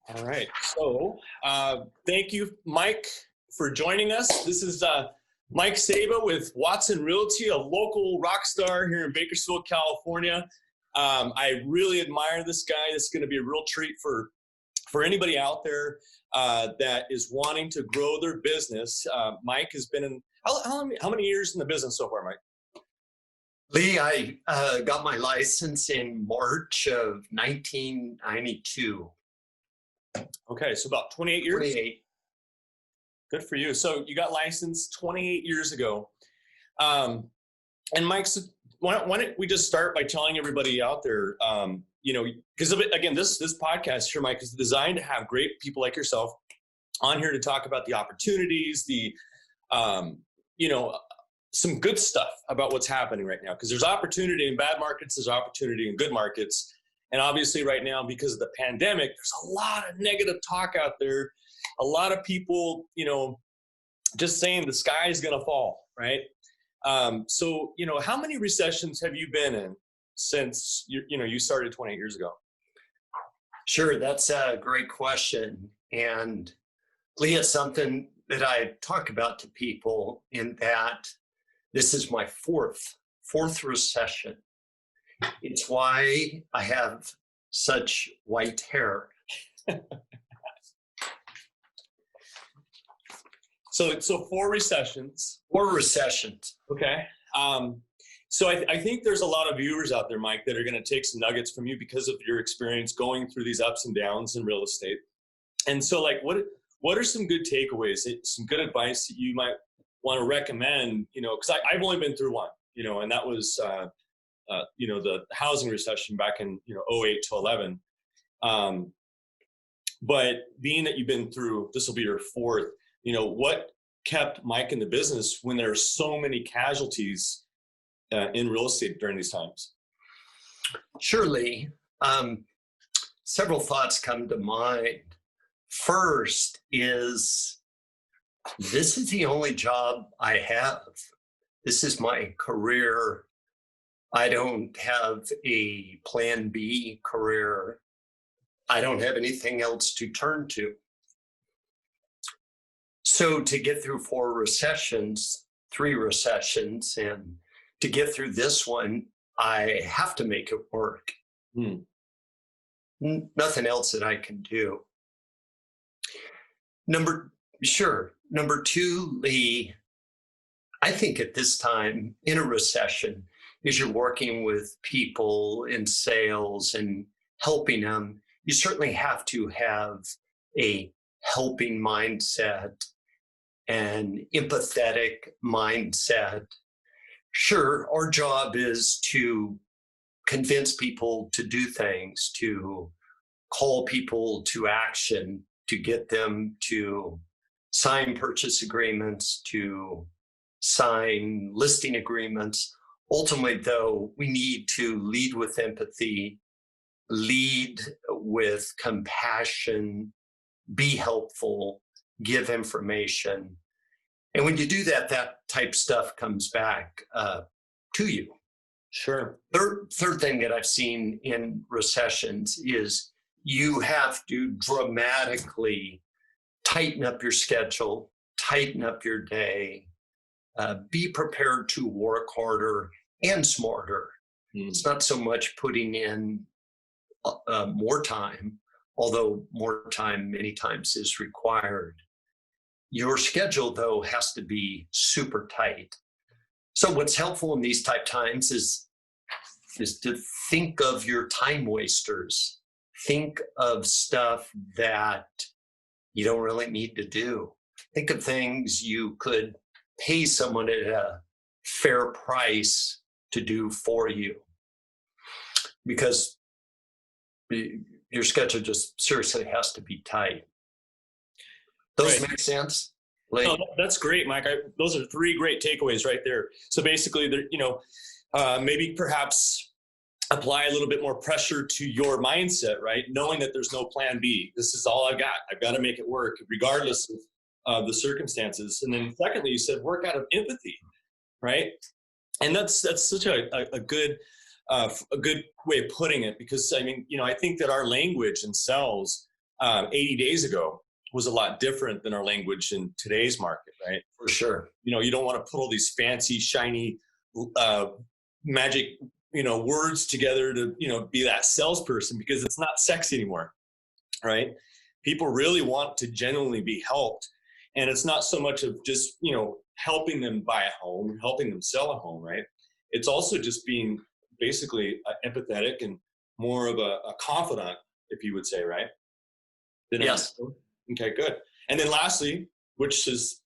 All right. So thank you, Mike, for joining us. This is Mike Saba with Watson Realty, a local rock star here in Bakersfield, California. I really admire this guy. This is going to be a real treat for anybody out there that is wanting to grow their business. Mike has been in, how many years in the business so far, Mike? Lee, I got my license in March of 1992. Okay, so about 28 years? 28. Good for you. So you got licensed 28 years ago. And Mike, so why don't we just start by telling everybody out there, because again, this podcast here, Mike, is designed to have great people like yourself on here to talk about the opportunities, some good stuff about what's happening right now. Because there's opportunity in bad markets, there's opportunity in good markets. And obviously right now, because of the pandemic, there's a lot of negative talk out there. A lot of people, just saying the sky is going to fall, right? So, how many recessions have you been in since you started 28 years ago? Sure, that's a great question. And Lee, it's something that I talk about to people in that this is my fourth recession. It's why I have such white hair. So 4 recessions. 4 recessions. Okay. So I think there's a lot of viewers out there, Mike, that are going to take some nuggets from you because of your experience going through these ups and downs in real estate. And so, like, what are some good takeaways, some good advice that you might want to recommend? Because I've only been through one, and that was the housing recession back in 08 to 11. But being that you've been through, this will be your 4th. What kept Mike in the business when there are so many casualties in real estate during these times? Surely, several thoughts come to mind. First is, this is the only job I have. This is my career. I don't have a plan B career. I don't have anything else to turn to. So to get through 4 recessions, 3 recessions, and to get through this one, I have to make it work. Nothing else that I can do. Number 2, Lee, I think at this time in a recession, as you're working with people in sales and helping them, you certainly have to have a helping mindset, an empathetic mindset. Sure, our job is to convince people to do things, to call people to action, to get them to sign purchase agreements, to sign listing agreements. Ultimately, though, we need to lead with empathy, lead with compassion, be helpful, give information. And when you do that, that type stuff comes back to you. Sure. Third thing that I've seen in recessions is you have to dramatically tighten up your schedule, tighten up your day, be prepared to work harder and smarter. It's not so much putting in more time, although more time many times is required. Your schedule, though, has to be super tight. So what's helpful in these type times is to think of your time wasters. Think of stuff that you don't really need to do. Think of things you could pay someone at a fair price to do for you. Because your schedule just seriously has to be tight. Those make sense? No, that's great, Mike. Those are 3 great takeaways right there. So basically, maybe perhaps apply a little bit more pressure to your mindset, right? Knowing that there's no plan B. This is all I've got. I've got to make it work regardless of the circumstances. And then secondly, you said work out of empathy, right? And that's such a good way of putting it, because I think that our language in sales 80 days ago was a lot different than our language in today's market, right? For sure. You don't want to put all these fancy, shiny, magic, words together to, be that salesperson, because it's not sexy anymore, right? People really want to genuinely be helped. And it's not so much of just, helping them buy a home, helping them sell a home, right? It's also just being basically empathetic and more of a confidant, if you would say, right? Yes. Okay, good. And then lastly, which is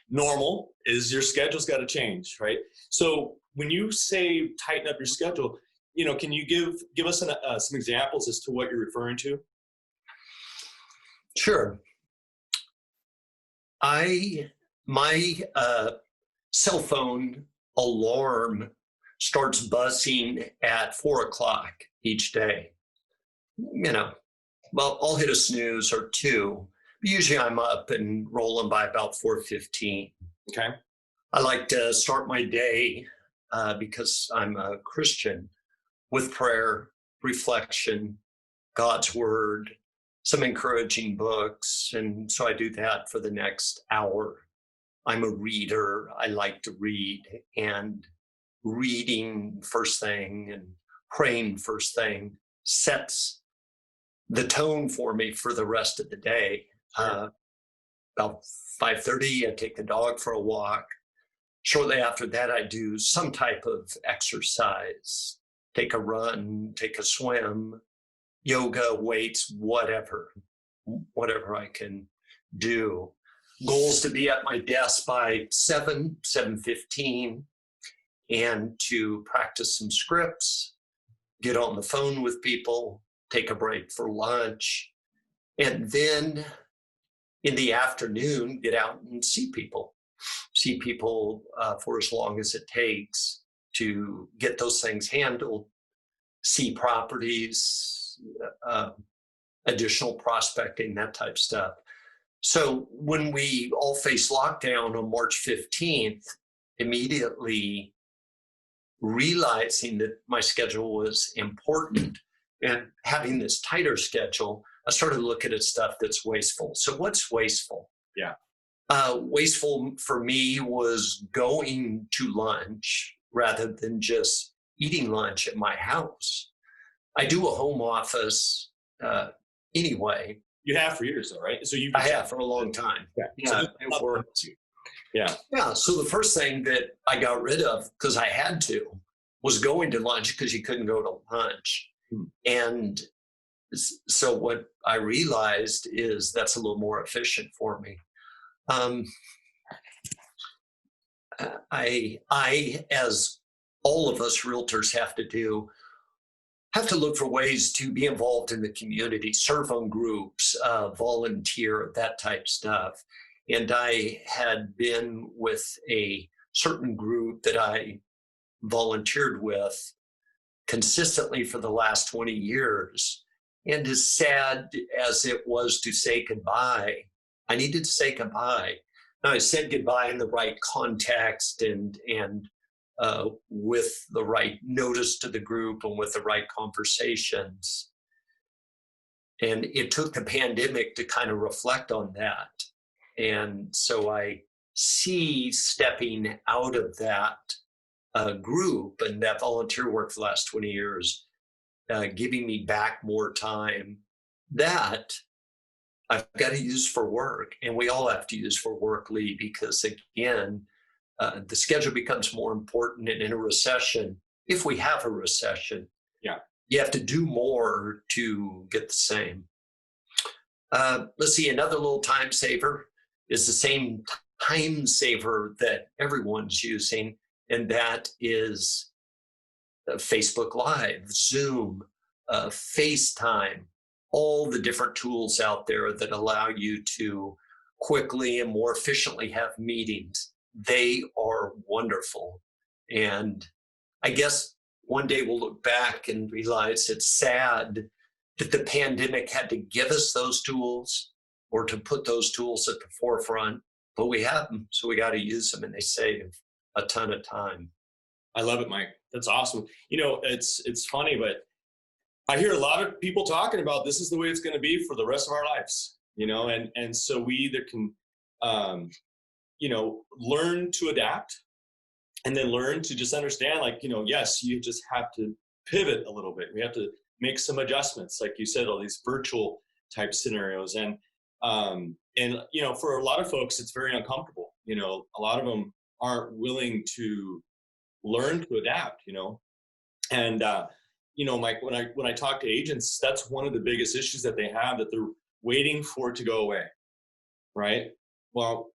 normal, is your schedule's got to change, right? So when you say tighten up your schedule, can you give us some examples as to what you're referring to? Sure. My cell phone alarm starts buzzing at 4:00 each day. Well, I'll hit a snooze or two. Usually I'm up and rolling by about 4:15. Okay. I like to start my day because I'm a Christian with prayer, reflection, God's word, some encouraging books. And so I do that for the next hour. I'm a reader. I like to read, and reading first thing and praying first thing sets the tone for me for the rest of the day. Sure. About 5:30, I take the dog for a walk. Shortly after that, I do some type of exercise, take a run, take a swim, yoga, weights, whatever I can do. Goals to be at my desk by 7:15, and to practice some scripts, get on the phone with people, take a break for lunch, and then in the afternoon, get out and see people for as long as it takes to get those things handled, see properties, additional prospecting, that type of stuff. So when we all faced lockdown on March 15th, immediately realizing that my schedule was important and having this tighter schedule, I started looking at stuff that's wasteful. So what's wasteful? Yeah. Wasteful for me was going to lunch rather than just eating lunch at my house. I do a home office anyway. You have for years, though, right? So I have for a long time. Yeah. So it works. Yeah. Yeah. So the first thing that I got rid of, because I had to, was going to lunch, because you couldn't go to lunch. And so what I realized is that's a little more efficient for me. I, as all of us realtors have to look for ways to be involved in the community, serve on groups, volunteer, that type stuff. And I had been with a certain group that I volunteered with consistently for the last 20 years. And as sad as it was to say goodbye, I needed to say goodbye. Now, I said goodbye in the right context and with the right notice to the group and with the right conversations. And it took the pandemic to kind of reflect on that. And so I see stepping out of that group and that volunteer work for the last 20 years, giving me back more time that I've got to use for work. And we all have to use for work, Lee, because again, the schedule becomes more important. And in a recession, if we have a recession, you have to do more to get the same. Let's see, another little time saver is the same time saver that everyone's using, and that is Facebook Live, Zoom, FaceTime, all the different tools out there that allow you to quickly and more efficiently have meetings. They are wonderful. And I guess one day we'll look back and realize it's sad that the pandemic had to give us those tools or to put those tools at the forefront, but we have them, so we got to use them, and they save a ton of time. I love it, Mike. That's awesome. It's funny, but I hear a lot of people talking about this is the way it's going to be for the rest of our lives, and so we either can, learn to adapt and then learn to just understand, like, yes, you just have to pivot a little bit. We have to make some adjustments, like you said, all these virtual type scenarios. And for a lot of folks, it's very uncomfortable. A lot of them aren't willing to learn to adapt, and, Mike, when I talk to agents, that's one of the biggest issues that they have, that they're waiting for it to go away. Right. Well,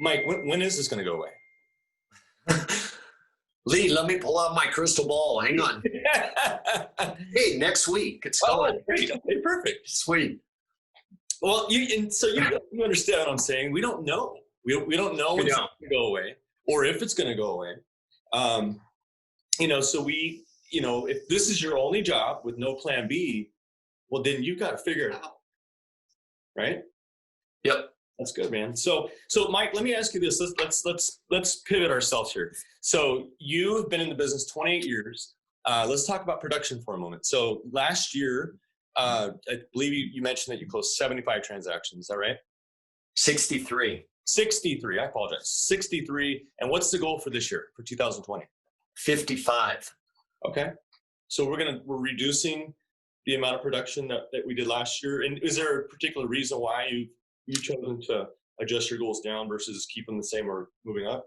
Mike, when is this going to go away? Lee, let me pull out my crystal ball. Hang on. Hey, next week. It's going. Oh, great. Okay, perfect. Sweet. Well, you understand what I'm saying. We don't know. We don't know when it's going to go away or if it's going to go away. So if this is your only job with no plan B, well, then you've got to figure it out. Right? Yep. That's good, man. So Mike, let me ask you this. Let's pivot ourselves here. So you've been in the business 28 years. Let's talk about production for a moment. So last year, I believe you mentioned that you closed 75 transactions. Is that right? 63. 63. I apologize. 63. And what's the goal for this year, for 2020? 55. Okay. So we're reducing the amount of production that we did last year. And is there a particular reason why you've chosen to adjust your goals down versus keep them the same or moving up?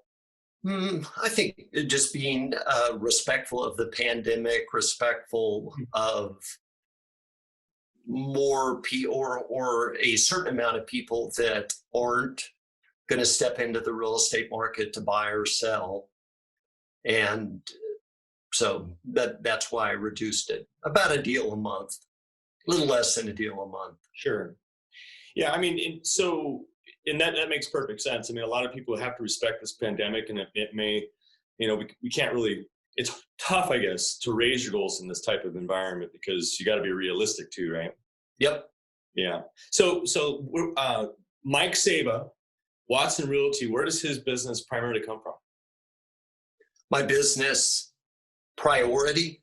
I think just being respectful of the pandemic, respectful of more or a certain amount of people that aren't going to step into the real estate market to buy or sell. And so that's why I reduced it. About a deal a month, a little less than a deal a month. Sure. Yeah, I mean, and that makes perfect sense. I mean, a lot of people have to respect this pandemic, and it may, we can't really, it's tough, I guess, to raise your goals in this type of environment because you got to be realistic too, right? Yep. Yeah. So Mike Saba, Watson Realty, where does his business primarily come from? My business priority?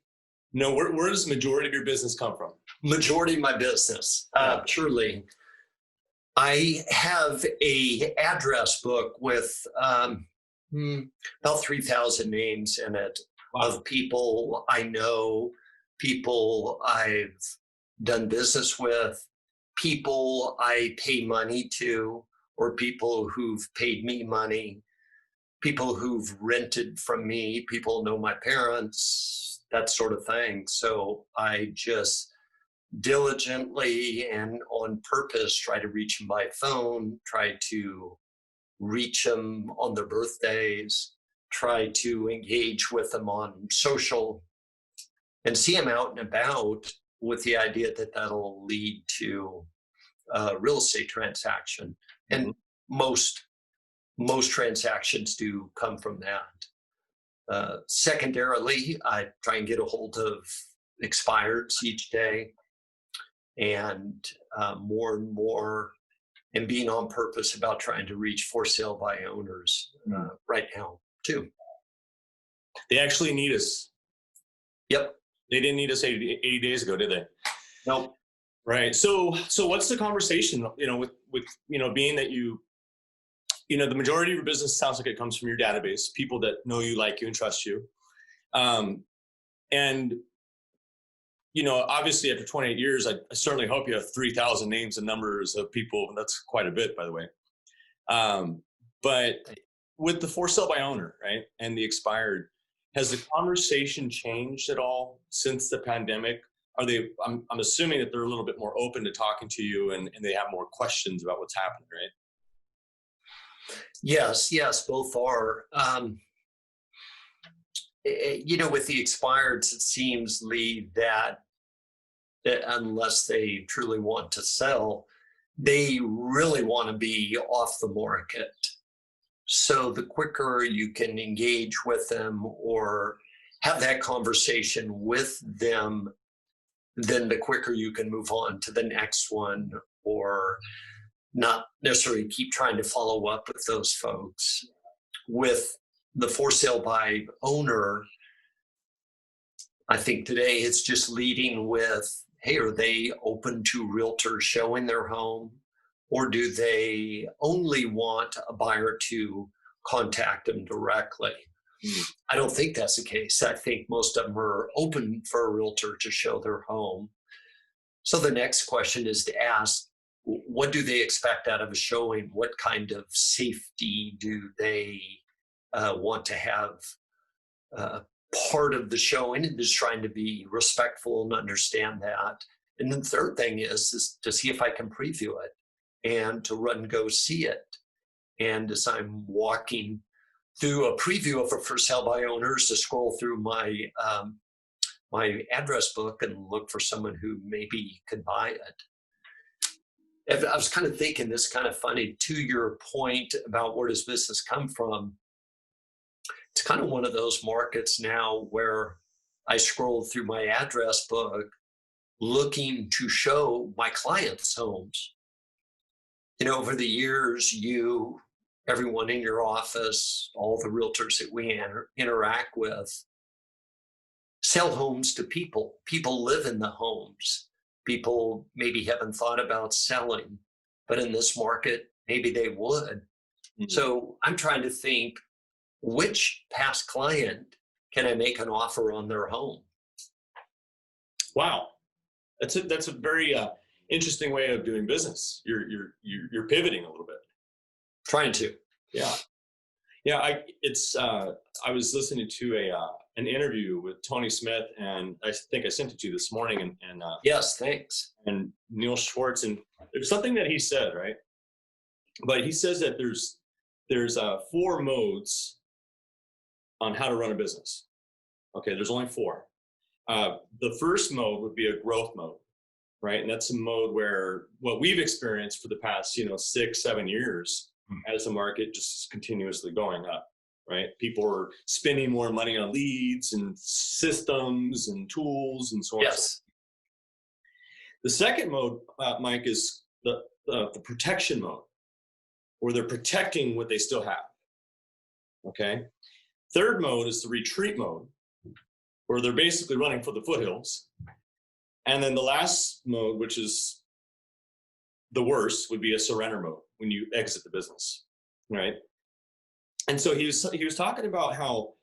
No, where does the majority of your business come from? Majority of my business, truly. I have a address book with about 3,000 names in it. Wow. Of people I know, people I've done business with, people I pay money to, or people who've paid me money, people who've rented from me, people know my parents, that sort of thing. So I just diligently and on purpose try to reach them by phone, try to reach them on their birthdays, try to engage with them on social, and see them out and about with the idea that that'll lead to a real estate transaction. And most transactions do come from that. Secondarily, I try and get a hold of expireds each day, and more and more, and being on purpose about trying to reach for sale by owners right now too. They actually need us. Yep. They didn't need us 80 days ago, did they? Nope. Right. So what's the conversation, with being that the majority of your business sounds like it comes from your database, people that know you, like you, and trust you. And obviously after 28 years, I certainly hope you have 3,000 names and numbers of people. That's quite a bit, by the way. But with the for sale by owner, right, and the expired, has the conversation changed at all since the pandemic? I'm assuming that they're a little bit more open to talking to you, and they have more questions about what's happening, right? Yes, both are. With the expireds, it seems, Lee, that unless they truly want to sell, they really want to be off the market. So the quicker you can engage with them or have that conversation with them, then the quicker you can move on to the next one, or not necessarily keep trying to follow up with those folks. With the for sale by owner, I think today it's just leading with, hey, are they open to realtors showing their home? Or do they only want a buyer to contact them directly? I don't think that's the case. I think most of them are open for a realtor to show their home. So the next question is to ask, what do they expect out of a showing? What kind of safety do they want to have part of the showing, and just trying to be respectful and understand that. And then the third thing is to see if I can preview it and to run and go see it. And as I'm walking through a preview of a for sale by owners, to scroll through my my address book and look for someone who maybe could buy it. I was kind of thinking this kind of funny, to your point about where does business come from. It's kind of one of those markets now where I scroll through my address book looking to show my clients' homes. You know, over the years, everyone in your office, all the realtors that we interact with, sell homes to people. People live in the homes. People maybe haven't thought about selling, but in this market, maybe they would. Mm-hmm. So I'm trying to think, which past client can I make an offer on their home? Wow, that's a very interesting way of doing business. You're pivoting a little bit. Trying to. Yeah. I was listening to an interview with Tony Smith, and I think I sent it to you this morning. And yes, thanks. And Neil Schwartz, and there's something that he said, right? But he says that there's 4 modes on how to run a business. Okay, there's only 4. The first mode would be a growth mode, right? And that's a mode where what we've experienced for the past, 6-7 years as the market just is continuously going up, right? People are spending more money on leads and systems and tools and so on. Yes. The second mode, Mike, is the protection mode, where they're protecting what they still have. Okay. Third mode is the retreat mode, where they're basically running for the foothills. And then the last mode, which is the worst, would be a surrender mode, when you exit the business, right? And so he was talking about how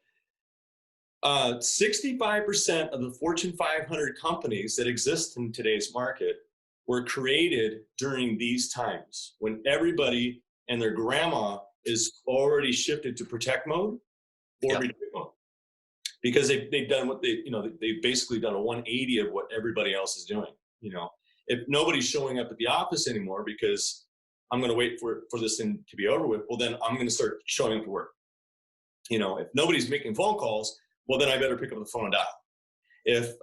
65% of the Fortune 500 companies that exist in today's market were created during these times, when everybody and their grandma is already shifted to protect mode or retreat mode, because they've done what they've basically done a 180 of what everybody else is doing. If nobody's showing up at the office anymore because I'm going to wait for this thing to be over with, well, then I'm going to start showing up to work. If nobody's making phone calls, well, then I better pick up the phone and dial. If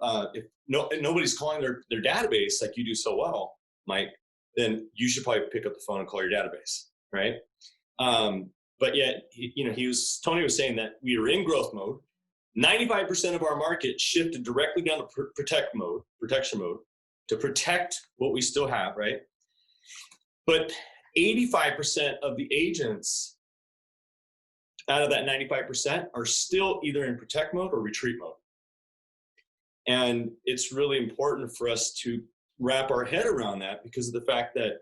nobody's calling their database like you do so well, Mike, then you should probably pick up the phone and call your database, right? But yet, Tony was saying that we are in growth mode. 95% of our market shifted directly down to protection mode, to protect what we still have, right? But 85% of the agents out of that 95% are still either in protect mode or retreat mode. And it's really important for us to wrap our head around that, because of the fact that,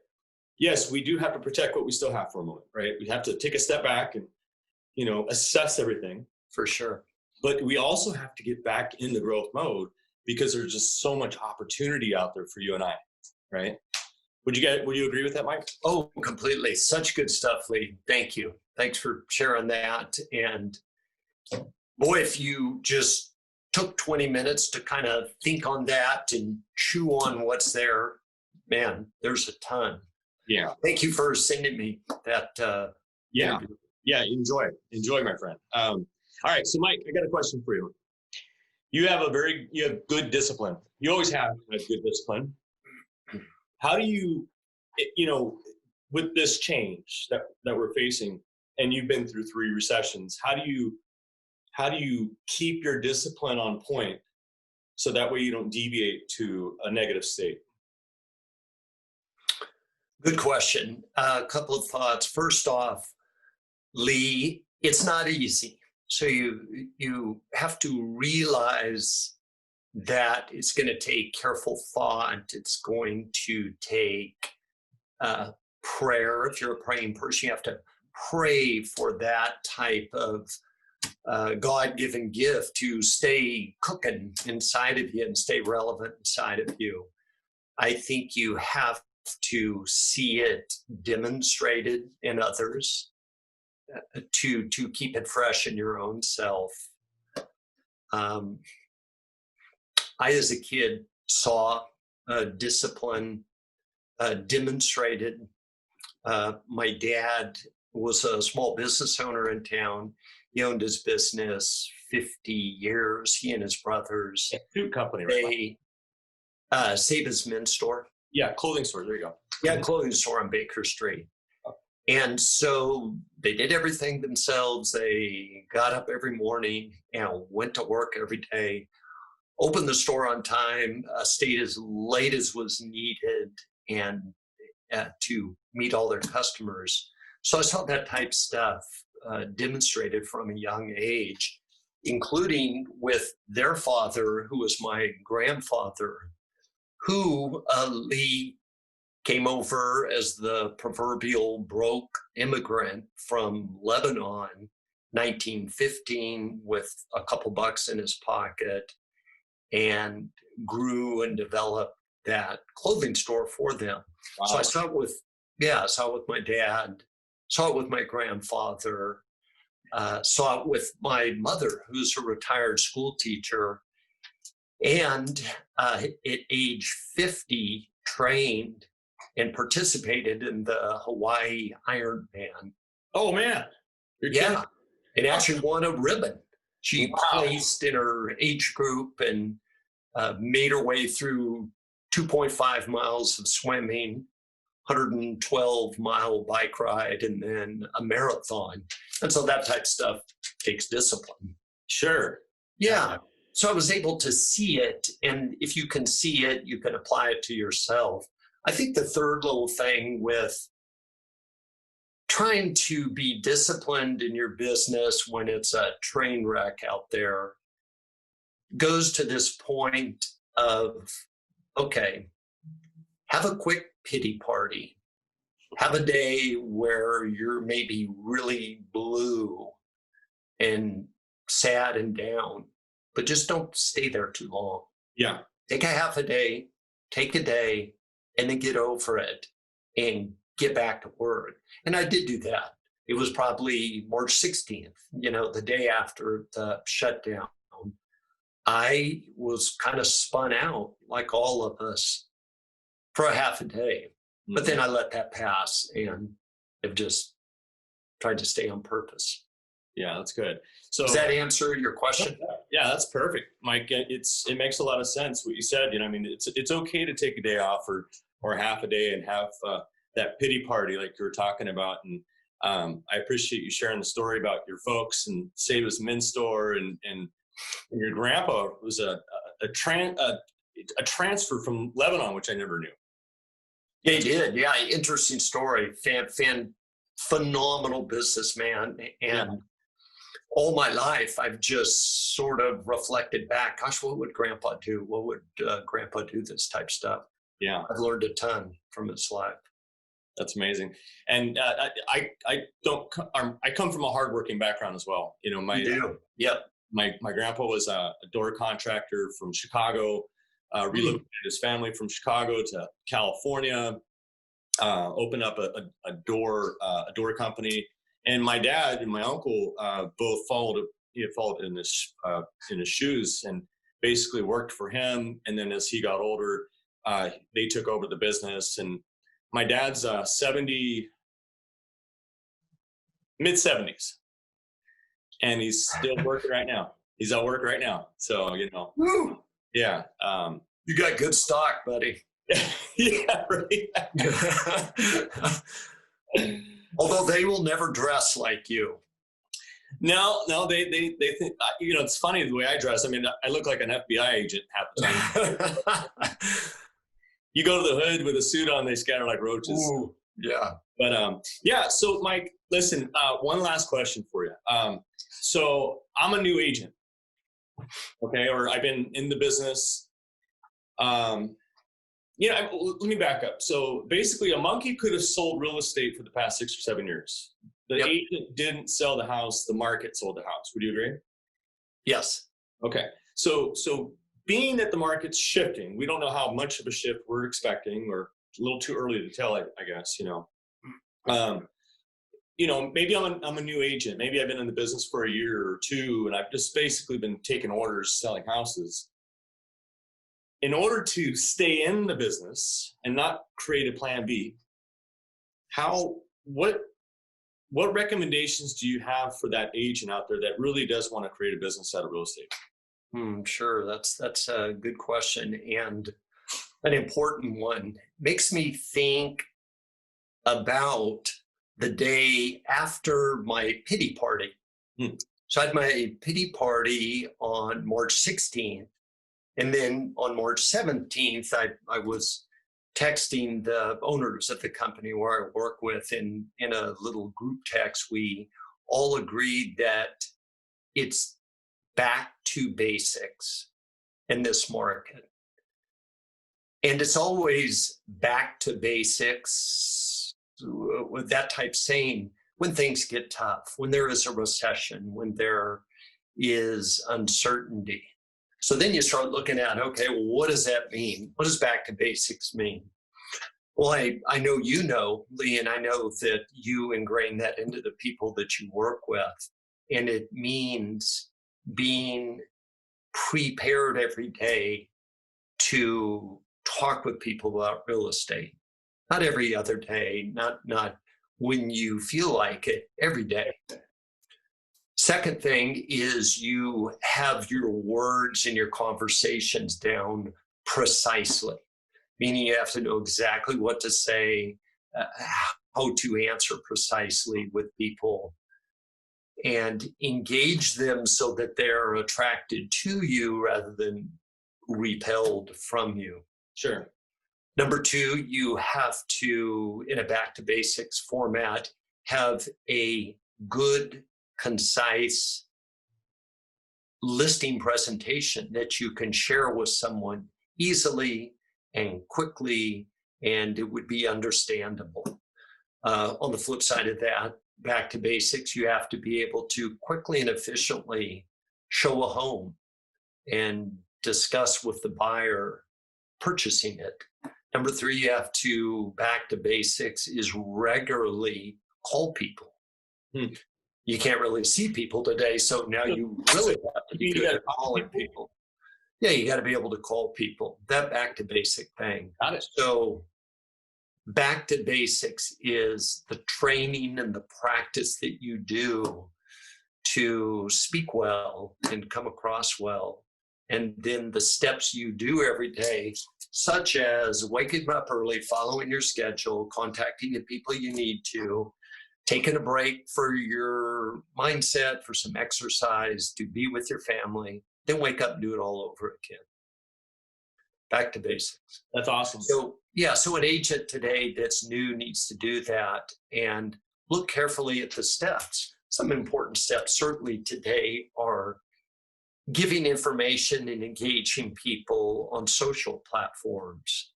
yes, we do have to protect what we still have for a moment, right? We have to take a step back and, assess everything. For sure. But we also have to get back in the growth mode, because there's just so much opportunity out there for you and I, right? Would you agree with that, Mike? Oh, completely. Such good stuff, Lee. Thank you. Thanks for sharing that. And boy, if you just took 20 minutes to kind of think on that and chew on what's there, man, there's a ton. Yeah. Thank you for sending me that. Yeah. Enjoy, my friend. All right. So Mike, I got a question for you. You have good discipline. You always have good discipline. How do you, with this change that we're facing, and you've been through 3 recessions, how do you keep your discipline on point so that way you don't deviate to a negative state? Good question. A couple of thoughts. First off, Lee, it's not easy. So you have to realize that it's going to take careful thought. It's going to take prayer. If you're a praying person, you have to pray for that type of God-given gift to stay cooking inside of you and stay relevant inside of you. I think you have to see it demonstrated in others to keep it fresh in your own self. I, as a kid, saw discipline demonstrated. My dad was a small business owner in town. He owned his business 50 years, he and his brothers. Food company, right? Saba's Men's Store. Yeah, clothing store. There you go. Yeah, clothing store on Baker Street. And so they did everything themselves. They got up every morning and went to work every day, opened the store on time, stayed as late as was needed, and to meet all their customers. So I saw that type stuff demonstrated from a young age, including with their father, who was my grandfather, who Lee came over as the proverbial broke immigrant from Lebanon, 1915, with a couple bucks in his pocket, and grew and developed that clothing store for them. Wow. So I saw it with my dad, saw it with my grandfather, saw it with my mother, who's a retired school teacher, and at age 50, trained and participated in the Hawaii Ironman. Oh, man. You're kidding. And actually won a ribbon. She placed in her age group and made her way through 2.5 miles of swimming, 112-mile bike ride, and then a marathon. And so that type of stuff takes discipline. Sure. Yeah. So I was able to see it. And if you can see it, you can apply it to yourself. I think the third little thing with trying to be disciplined in your business when it's a train wreck out there goes to this point of, okay, have a quick pity party. Have a day where you're maybe really blue and sad and down, but just don't stay there too long. Yeah. Take a half a day, take a day, and then get over it and get back to work. And I did do that. It was probably March 16th, the day after the shutdown. I was kind of spun out, like all of us, for a half a day. Mm-hmm. But then I let that pass and have just tried to stay on purpose. Yeah, that's good. So does that answer your question? Yeah, that's perfect, Mike. It makes a lot of sense what you said. It's okay to take a day off or half a day and have that pity party like you were talking about. And I appreciate you sharing the story about your folks and Saba's Men's Store and your grandpa was a transfer from Lebanon, which I never knew. Yeah, he did. Yeah, interesting story. Phenomenal businessman. And all my life, I've just sort of reflected back, gosh, what would Grandpa do? What would Grandpa do this type stuff? Yeah. I've learned a ton from his life. That's amazing. And I come from a hardworking background as well. You do? Yep. My grandpa was a door contractor from Chicago, relocated his family from Chicago to California, opened up a door company. And my dad and my uncle both followed in his shoes and basically worked for him. And then as he got older, they took over the business. And my dad's mid-70s, and he's still working right now. He's at work right now. So, Woo! Yeah. You got good stock, buddy. Yeah, right. Although they will never dress like you. No, they think, it's funny the way I dress. I mean, I look like an FBI agent half the time. You go to the hood with a suit on, they scatter like roaches. Ooh, yeah. But so Mike, listen, one last question for you. So I'm a new agent. Okay. Or I've been in the business. Let me back up. So basically a monkey could have sold real estate for the past 6 or 7 years. The Yep. agent didn't sell the house. The market sold the house. Would you agree? Yes. Okay. So being that the market's shifting, we don't know how much of a shift we're expecting, or a little too early to tell, I guess, maybe I'm a new agent. Maybe I've been in the business for a year or two, and I've just basically been taking orders, selling houses. In order to stay in the business and not create a plan B, what recommendations do you have for that agent out there that really does want to create a business out of real estate? Sure. That's a good question, and an important one. Makes me think about the day after my pity party. So I had my pity party on March 16th. And then on March 17th, I was texting the owners of the company where I work with, in a little group text. We all agreed that it's back to basics in this market. And it's always back to basics with that type saying when things get tough, when there is a recession, when there is uncertainty. So then you start looking at, okay, well, what does that mean? What does back to basics mean? Well, I know you know, Lee, and I know that you ingrain that into the people that you work with. And it means being prepared every day to talk with people about real estate. Not every other day, not when you feel like it, every day. Second thing is you have your words and your conversations down precisely, meaning you have to know exactly what to say, how to answer precisely with people, and engage them so that they're attracted to you rather than repelled from you. Sure. Number two, you have to, in a back to basics format, have a good, concise listing presentation that you can share with someone easily and quickly, and it would be understandable. On the flip side of that, back to basics, you have to be able to quickly and efficiently show a home and discuss with the buyer purchasing it. Number three, you have to, back to basics is regularly call people. You can't really see people today, so now you really have to be good at calling people. Yeah, you got to be able to call people. That back to basic thing. Got it. So back to basics is the training and the practice that you do to speak well and come across well. And then the steps you do every day, such as waking up early, following your schedule, contacting the people you need to, taking a break for your mindset, for some exercise, to be with your family, then wake up and do it all over again. Back to basics. That's awesome. So an agent today that's new needs to do that and look carefully at the steps. Some important steps certainly today are giving information and engaging people on social platforms.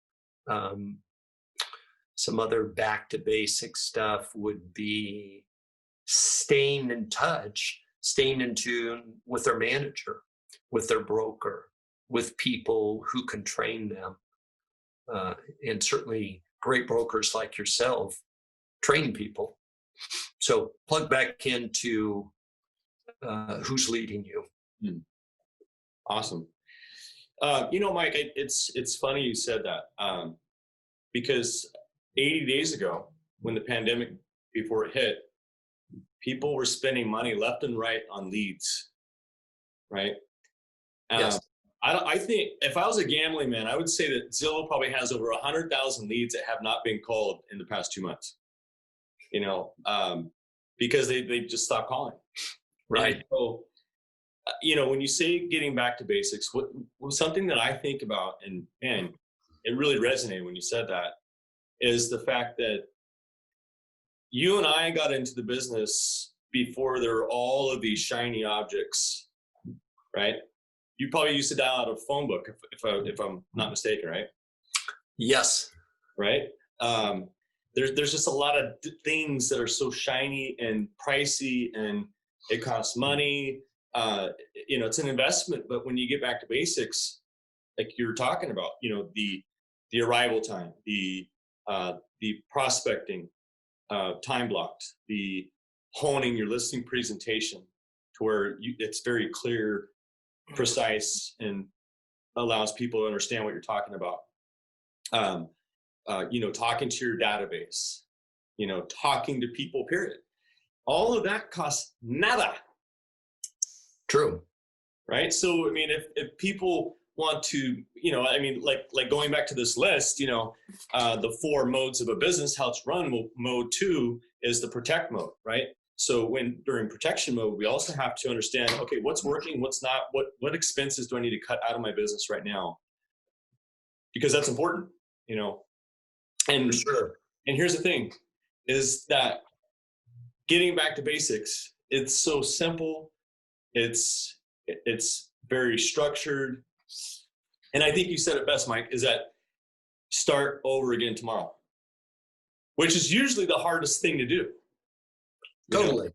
Some other back to basic stuff would be staying in touch, staying in tune with their manager, with their broker, with people who can train them. And certainly great brokers like yourself train people. So plug back into who's leading you. Awesome. Mike, it's funny you said that, because 80 days ago, when the pandemic, before it hit, people were spending money left and right on leads, right? Yes. I think if I was a gambling man, I would say that Zillow probably has over 100,000 leads that have not been called in the past 2 months, because they just stopped calling. Right. And so, when you say getting back to basics, what was something that I think about, and man, it really resonated when you said that, is the fact that you and I got into the business before there were all of these shiny objects, right? you probably used to dial out a phone book if I'm not mistaken, right? Yes. Right. There's just a lot of things that are so shiny and pricey, and it costs money. It's an investment, but when you get back to basics, like you were talking about, the arrival time, the prospecting, time blocked, the honing your listing presentation to where it's very clear, precise, and allows people to understand what you're talking about. Talking to your database, talking to people, period. All of that costs nada. True. Right. So, I mean, if people want to, like going back to this list, the 4 modes of a business, how it's run, well, mode 2 is the protect mode, right? So during protection mode, we also have to understand, okay, what's working, what's not, what expenses do I need to cut out of my business right now? Because that's important, And For sure. And here's the thing, is that getting back to basics, it's so simple. It's very structured. And I think you said it best, Mike, is that start over again tomorrow, which is usually the hardest thing to do. Totally.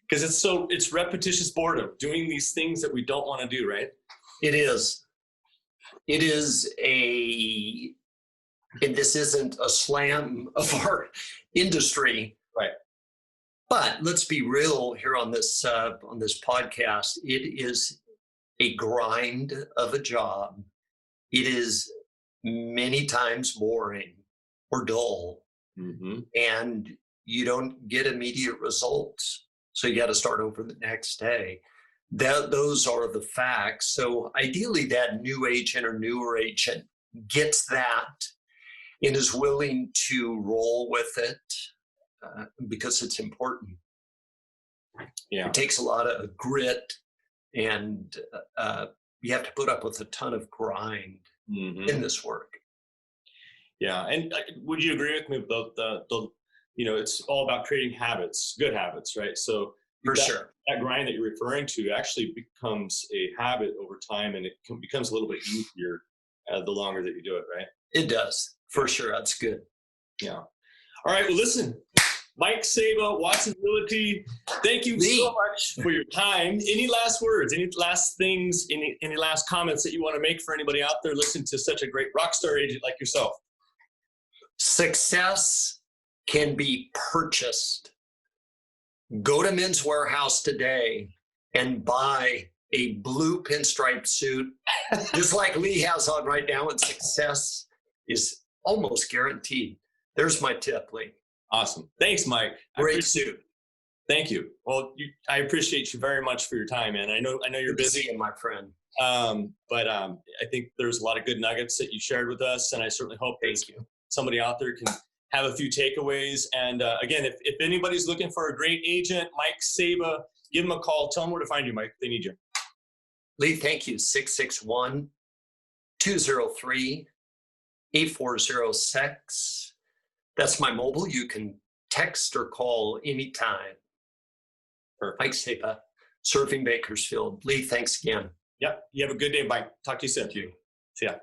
Because it's repetitious boredom, doing these things that we don't want to do, right? It is. It is and this isn't a slam of our industry. Right. But let's be real here on this podcast. It is a grind of a job. It is many times boring or dull, and you don't get immediate results. So you got to start over the next day. Those are the facts. So ideally, that new agent or newer agent gets that and is willing to roll with it because it's important. Yeah. It takes a lot of grit, and you have to put up with a ton of grind in this work. Yeah. And would you agree with me about the it's all about creating habits, good habits, right? So For sure. That grind that you're referring to actually becomes a habit over time, and it becomes a little bit easier the longer that you do it, right? It does. For sure. That's good. Yeah. All right. Well, listen, Mike Saba, Watson Realty, thank you so much for your time. Any last words, any last things, any last comments that you want to make for anybody out there listening to such a great rock star agent like yourself? Success can be purchased. Go to Men's Warehouse today and buy a blue pinstripe suit, just like Lee has on right now, and success is almost guaranteed. There's my tip, Lee. Awesome. Thanks, Mike. Great suit. Thank you. Well, I appreciate you very much for your time, man. I know you're busy, my friend. But I think there's a lot of good nuggets that you shared with us, and I certainly hope somebody out there can have a few takeaways. And again, if anybody's looking for a great agent, Mike Saba, give him a call. Tell them where to find you, Mike, if they need you. Lee, thank you. 661-203-8406. That's my mobile. You can text or call anytime. Perfect. Mike Saba, Surfing Bakersfield. Lee, thanks again. Yep. You have a good day, Mike. Talk to you soon. Thank you. See ya.